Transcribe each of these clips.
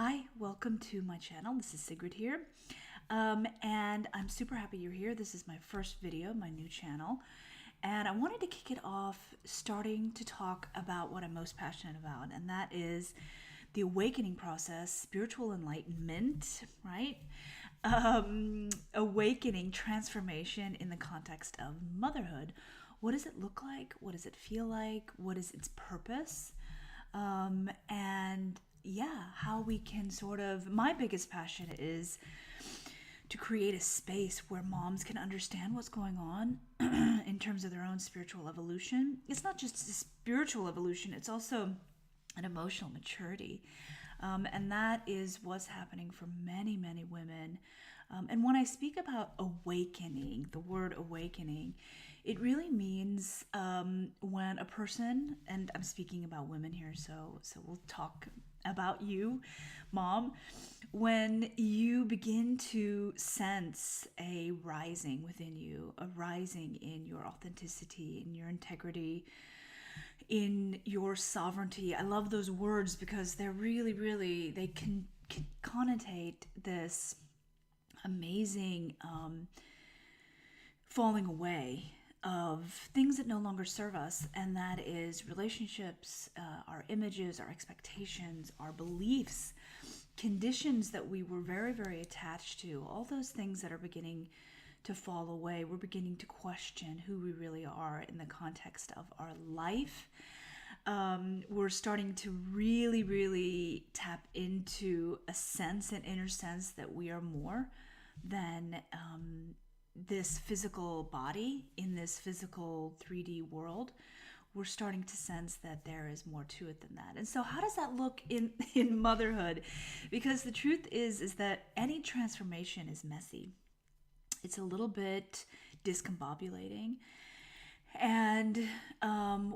Hi, welcome to my channel. This is Sigrid here. And I'm super happy you're here. This is my first video, my new channel. And I wanted to kick it off starting to talk about what I'm most passionate about, and that is the awakening process, spiritual enlightenment, right? Awakening, transformation in the context of motherhood. What does it look like? What does it feel like? What is its purpose? And yeah, how we can my biggest passion is to create a space where moms can understand what's going on in terms of their own spiritual evolution. It's not just a spiritual evolution, it's also an emotional maturity. And that is what's happening for many, many women. And when I speak about awakening, the word awakening, it really means when a person, and I'm speaking about women here, so we'll talk about you, mom, when you begin to sense a rising within you, a rising in your authenticity, in your integrity, in your sovereignty. I love those words because they're really, they can connotate this amazing falling away of things that no longer serve us, and that is relationships, our images, our expectations, our beliefs, conditions that we were very attached to, all those things that are beginning to fall away. We're beginning to question who we really are in the context of our life. We're starting to really tap into a sense, an inner sense, that we are more than this physical body in this physical 3D world. We're starting to sense that there is more to it than that. And so how does that look in motherhood? Because the truth is that any transformation is messy. It's a little bit discombobulating. And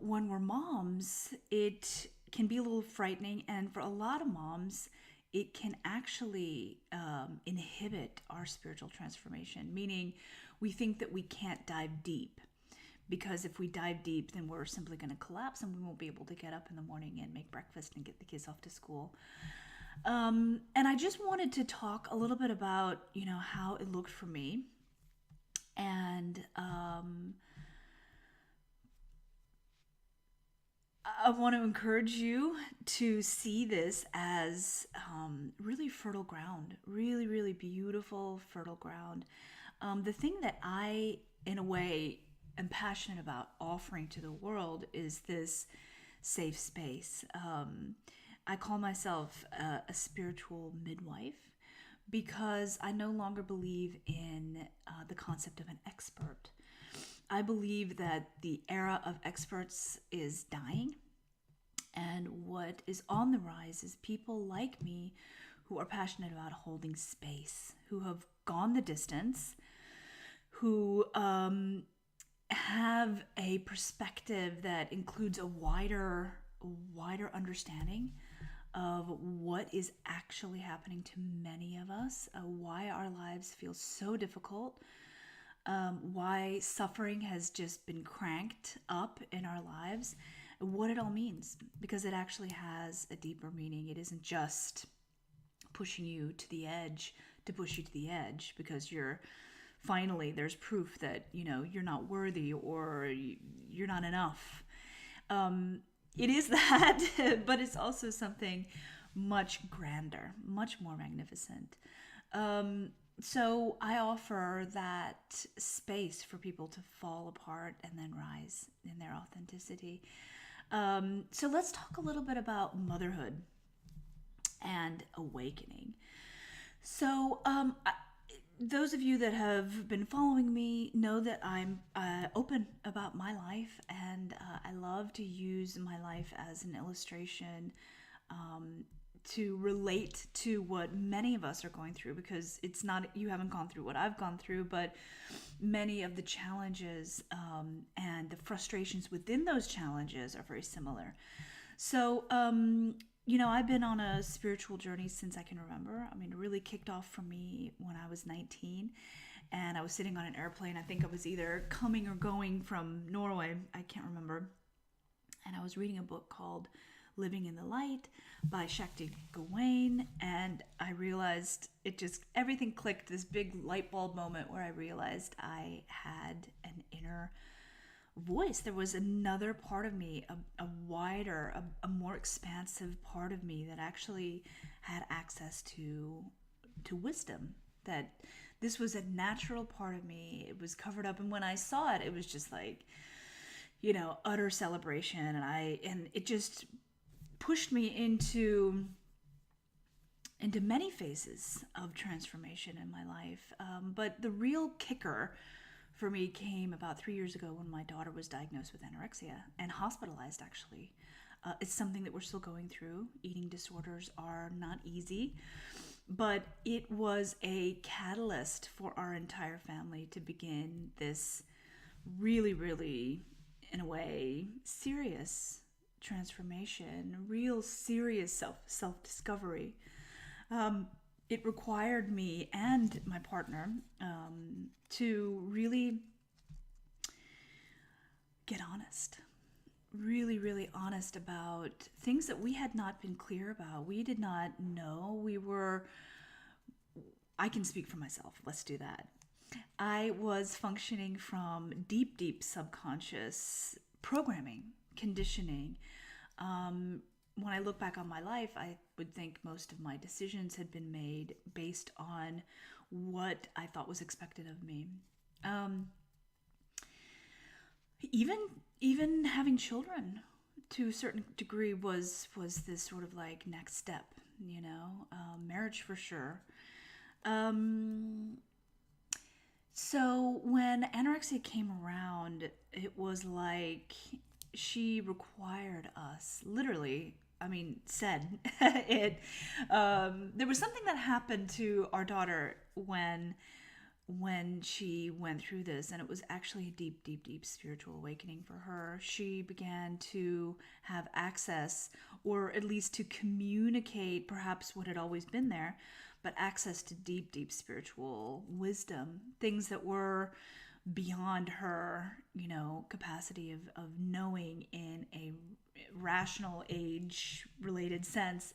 when we're moms, it can be a little frightening. And for a lot of moms, it can actually inhibit our spiritual transformation, meaning we think that we can't dive deep. Because if we dive deep, then we're simply going to collapse and we won't be able to get up in the morning and make breakfast and get the kids off to school. And I just wanted to talk a little bit about, how it looked for me. And I want to encourage you to see this as really fertile ground, really beautiful, fertile ground. The thing that I, in a way, am passionate about offering to the world is this safe space. I call myself a spiritual midwife because I no longer believe in the concept of an expert. I believe that the era of experts is dying, and what is on the rise is people like me who are passionate about holding space, who have gone the distance, who have a perspective that includes a wider understanding of what is actually happening to many of us, why our lives feel so difficult, why suffering has just been cranked up in our lives, what it all means, because it actually has a deeper meaning. It isn't just pushing you to the edge to push you to the edge because there's proof that you're not worthy or you're not enough. It is that, but it's also something much grander, much more magnificent. So I offer that space for people to fall apart and then rise in their authenticity. So let's talk a little bit about motherhood and awakening. So those of you that have been following me know that I'm open about my life, and I love to use my life as an illustration to relate to what many of us are going through, because it's not, you haven't gone through what I've gone through, but many of the challenges and the frustrations within those challenges are very similar. So, I've been on a spiritual journey since I can remember. I mean, it really kicked off for me when I was 19, and I was sitting on an airplane. I think I was either coming or going from Norway. I can't remember. And I was reading a book called Living in the Light by Shakti Gawain. And I realized everything clicked, this big light bulb moment where I realized I had an inner voice. There was another part of me, a wider, a more expansive part of me that actually had access to wisdom. That this was a natural part of me. It was covered up, and when I saw it, it was just like, utter celebration. And it just pushed me into many phases of transformation in my life. But the real kicker for me came about 3 years ago when my daughter was diagnosed with anorexia and hospitalized, actually. It's something that we're still going through. Eating disorders are not easy, but it was a catalyst for our entire family to begin this really, really, in a way, serious transformation, real serious self-discovery. It required me and my partner to really get honest, really, really honest about things that we had not been clear about. We did not know. I can speak for myself. Let's do that. I was functioning from deep, deep subconscious programming, conditioning. When I look back on my life, I would think most of my decisions had been made based on what I thought was expected of me. Even having children, to a certain degree, was this sort of like next step. Marriage for sure. So when anorexia came around, it was like she required us, literally. Said it. There was something that happened to our daughter when she went through this, and it was actually a deep, deep, deep spiritual awakening for her. She began to have access, or at least to communicate perhaps what had always been there, but access to deep, deep spiritual wisdom, things that were beyond her, capacity of knowing in a rational age related sense.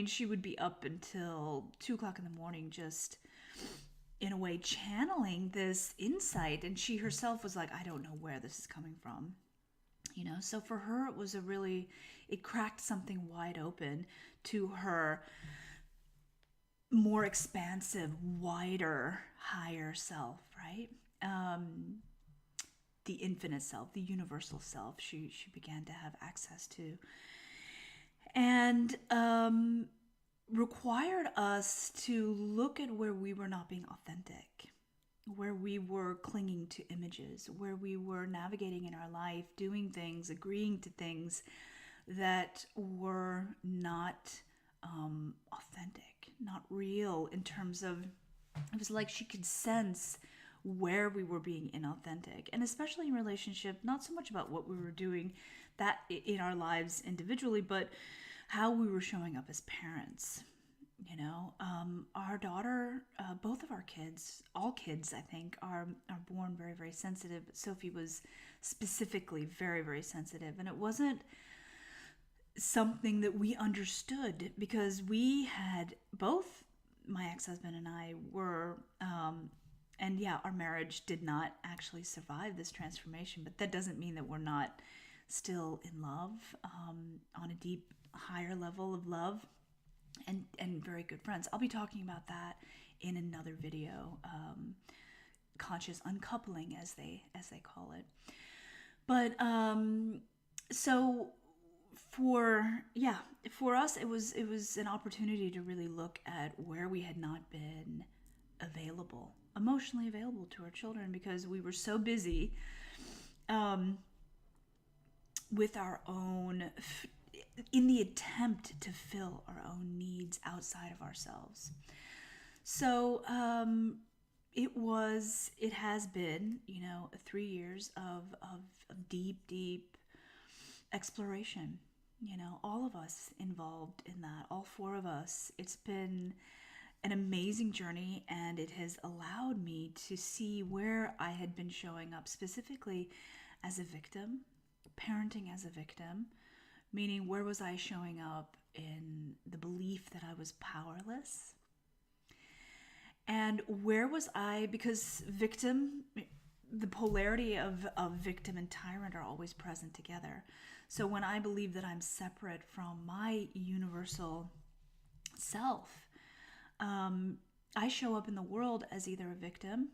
She would be up until 2:00 in the morning, just in a way channeling this insight, and she herself was like, I don't know where this is coming from. So for her, it cracked something wide open to her more expansive, wider, higher self, right? The infinite self, the universal self, she began to have access to. And required us to look at where we were not being authentic, where we were clinging to images, where we were navigating in our life, doing things, agreeing to things that were not authentic, not real, in terms of, it was like she could sense where we were being inauthentic. And especially in relationship, not so much about what we were doing that in our lives individually, but how we were showing up as parents. Our daughter, both of our kids, all kids, I think, are born very, very sensitive. But Sophie was specifically very, very sensitive. And it wasn't something that we understood, because we had both, my ex-husband and I were, and yeah, our marriage did not actually survive this transformation, but that doesn't mean that we're not still in love, on a deep, higher level of love, and very good friends. I'll be talking about that in another video, conscious uncoupling, as they call it. But so for us, it was an opportunity to really look at where we had not been emotionally available to our children, because we were so busy with our own, in the attempt to fill our own needs outside of ourselves. So it has been 3 years of deep exploration, all of us involved in that, all four of us. It's been an amazing journey, and it has allowed me to see where I had been showing up specifically as a victim, parenting as a victim, Meaning, where was I showing up in the belief that I was powerless? And where was I, because victim, the polarity of victim and tyrant are always present together. So when I believe that I'm separate from my universal self, I show up in the world as either a victim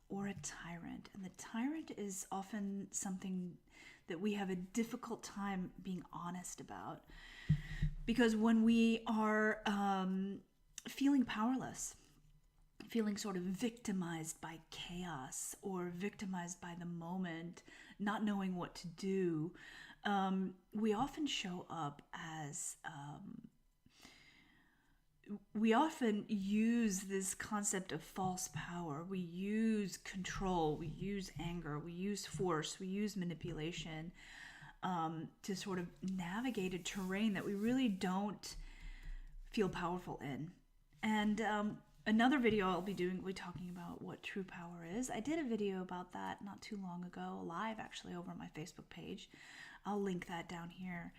or a tyrant. And the tyrant is often something that we have a difficult time being honest about. Because when we are feeling powerless, feeling sort of victimized by chaos or victimized by the moment, not knowing what to do, we often show up as we often use this concept of false power. We use control, we use anger, we use force, we use manipulation to sort of navigate a terrain that we really don't feel powerful in. And another video I'll be doing, we're talking about what true power is. I did a video about that not too long ago, live actually, over on my Facebook page. I'll link that down here.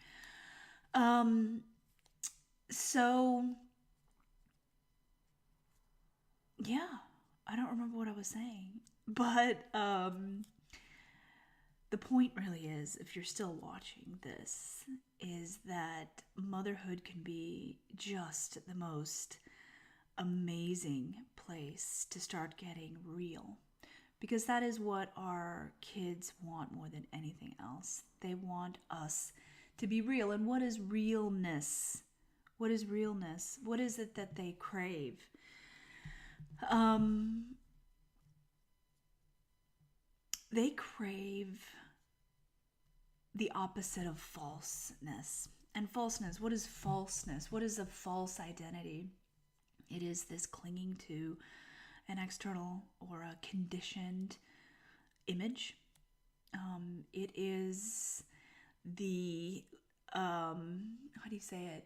So yeah, I don't remember what I was saying, but the point really is, if you're still watching this, is that motherhood can be just the most amazing place to start getting real, because that is what our kids want more than anything else. They want us to be real. And what is realness? What is realness? What is it that they crave? They crave the opposite of falseness. And falseness, what is falseness? What is a false identity? It is this clinging to an external or a conditioned image. It is the, how do you say it?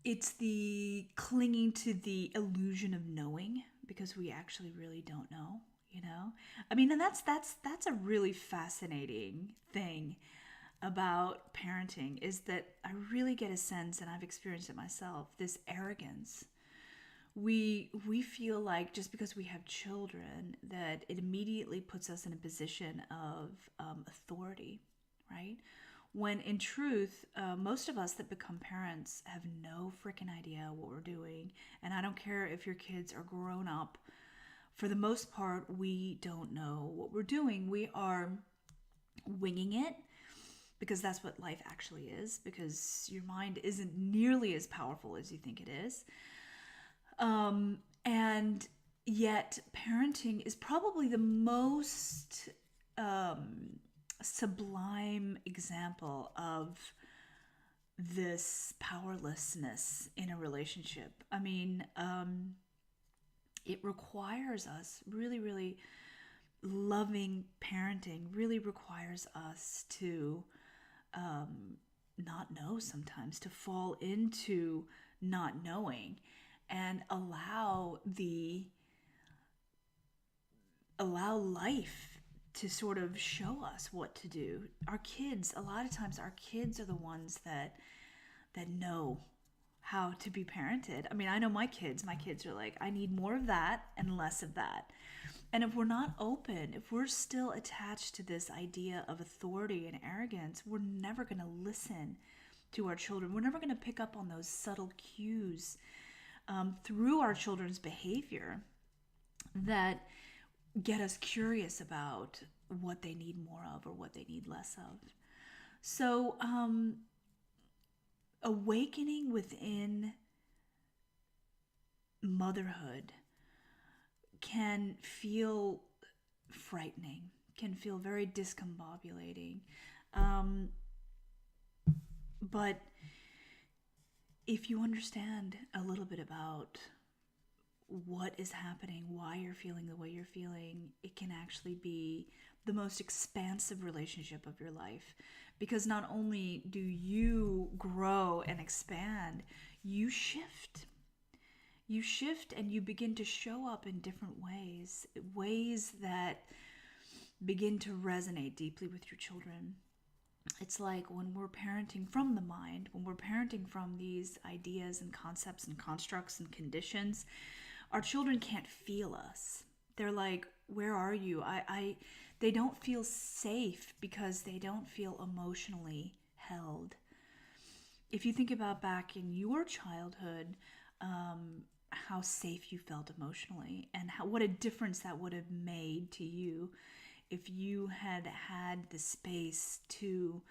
It's the clinging to the illusion of knowing, because we actually really don't know, you know? I mean, and that's a really fascinating thing about parenting, is that I really get a sense, and I've experienced it myself, this arrogance. We feel like just because we have children that it immediately puts us in a position of authority, right? When in truth, most of us that become parents have no freaking idea what we're doing. And I don't care if your kids are grown up. For the most part, we don't know what we're doing. We are winging it, because that's what life actually is, because your mind isn't nearly as powerful as you think it is. And yet parenting is probably the most sublime example of this powerlessness in a relationship. I mean, it requires us, really, really loving parenting really requires us to not know sometimes, to fall into not knowing, and allow life to sort of show us what to do. Our kids, a lot of times our kids are the ones that know how to be parented. I mean, I know my kids are like, I need more of that and less of that. And if we're not open, if we're still attached to this idea of authority and arrogance, we're never going to listen to our children. We're never going to pick up on those subtle cues through our children's behavior that get us curious about what they need more of or what they need less of. So awakening within motherhood can feel frightening, can feel very discombobulating. But if you understand a little bit about what is happening, why you're feeling the way you're feeling, it can actually be the most expansive relationship of your life. Because not only do you grow and expand, you shift. You shift and you begin to show up in different ways that begin to resonate deeply with your children. It's like when we're parenting from the mind, when we're parenting from these ideas and concepts and constructs and conditions, our children can't feel us. They're like, where are you? They don't feel safe because they don't feel emotionally held. If you think about back in your childhood, how safe you felt emotionally and what a difference that would have made to you if you had had the space to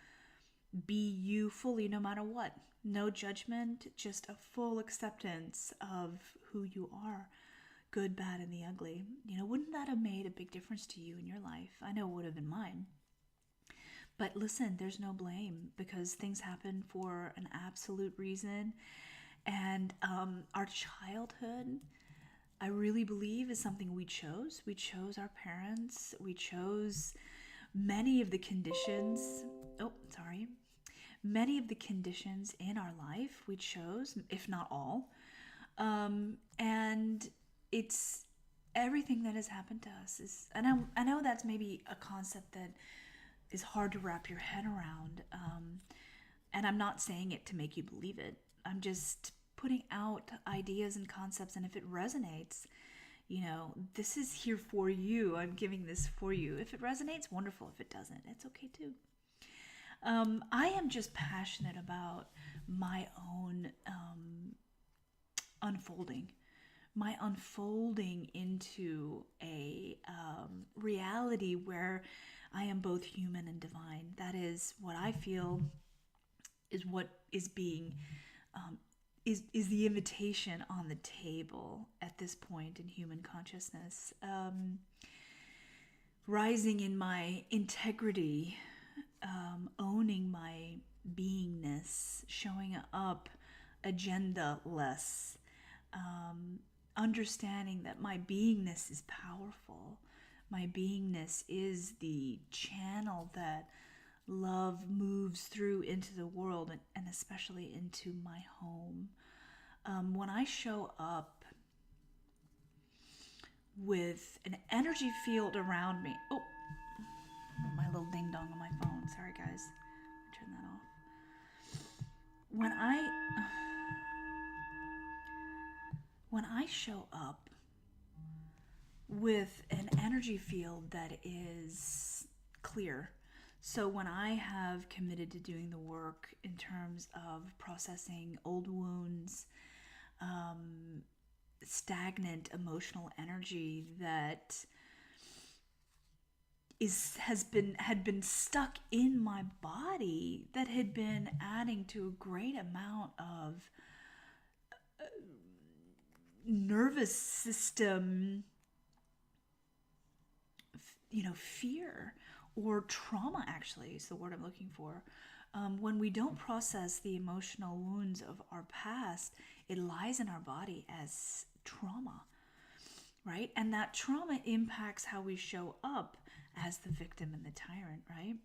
be you fully no matter what. No judgment, just a full acceptance of who you are, good, bad, and the ugly. Wouldn't that have made a big difference to you in your life? I know it would have in mine. But listen, there's no blame because things happen for an absolute reason. And our childhood, I really believe, is something we chose. We chose our parents. We chose many of the conditions. Oh, sorry. Many of the conditions in our life we chose, if not all. And it's everything that has happened to us is, and I know that's maybe a concept that is hard to wrap your head around. And I'm not saying it to make you believe it. I'm just putting out ideas and concepts, and if it resonates, this is here for you. I'm giving this for you. If it resonates, wonderful. If it doesn't, it's okay too. I am just passionate about my own unfolding. My unfolding into a reality where I am both human and divine. That is what I feel is what is being is the invitation on the table at this point in human consciousness. Rising in my integrity, owning my beingness, showing up agenda-less, understanding that my beingness is powerful. My beingness is the channel that love moves through into the world and especially into my home. When I show up with an energy field around me, my little ding dong on my phone. Sorry, guys. Turn that off. When I show up with an energy field that is clear, so when I have committed to doing the work in terms of processing old wounds, stagnant emotional energy that had been stuck in my body, that had been adding to a great amount of nervous system, fear or trauma, actually is the word I'm looking for. When we don't process the emotional wounds of our past, it lies in our body as trauma, right? And that trauma impacts how we show up as the victim and the tyrant, right?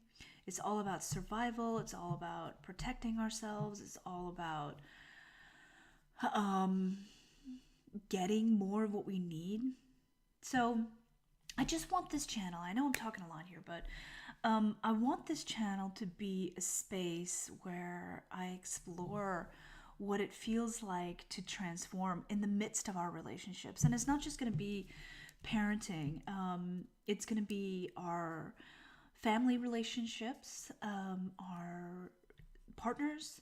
It's all about survival. It's all about protecting ourselves. It's all about getting more of what we need. So I just want this channel, I know I'm talking a lot here, but I want this channel to be a space where I explore what it feels like to transform in the midst of our relationships. And it's not just going to be parenting. It's going to be our family relationships, our partners,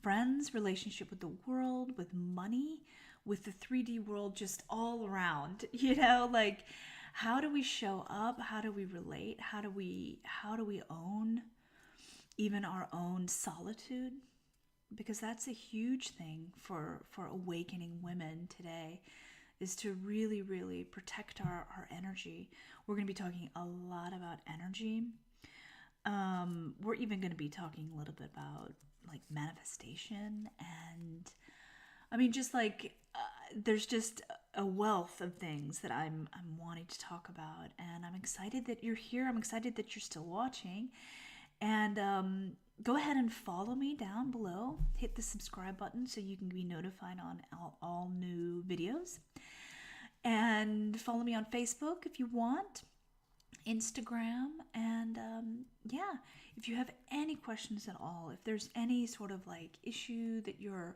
friends, relationship with the world, with money, with the 3D world, just all around, like how do we show up? How do we relate? How do we own even our own solitude? Because that's a huge thing for awakening women today, is to really, really protect our energy. We're going to be talking a lot about energy. We're even going to be talking a little bit about like manifestation, and I mean, just like there's just a wealth of things that I'm wanting to talk about, and I'm excited that you're here. I'm excited that you're still watching, and go ahead and follow me down below. Hit the subscribe button so you can be notified on all new videos, and follow me on Facebook if you want. Instagram. And yeah, if you have any questions at all, if there's any sort of like issue that you're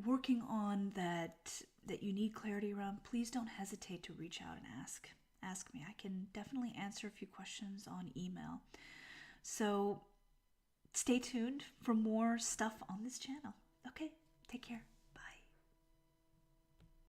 working on that you need clarity around, please don't hesitate to reach out and ask me. I can definitely answer a few questions on email. So stay tuned for more stuff on this channel. Okay, take care.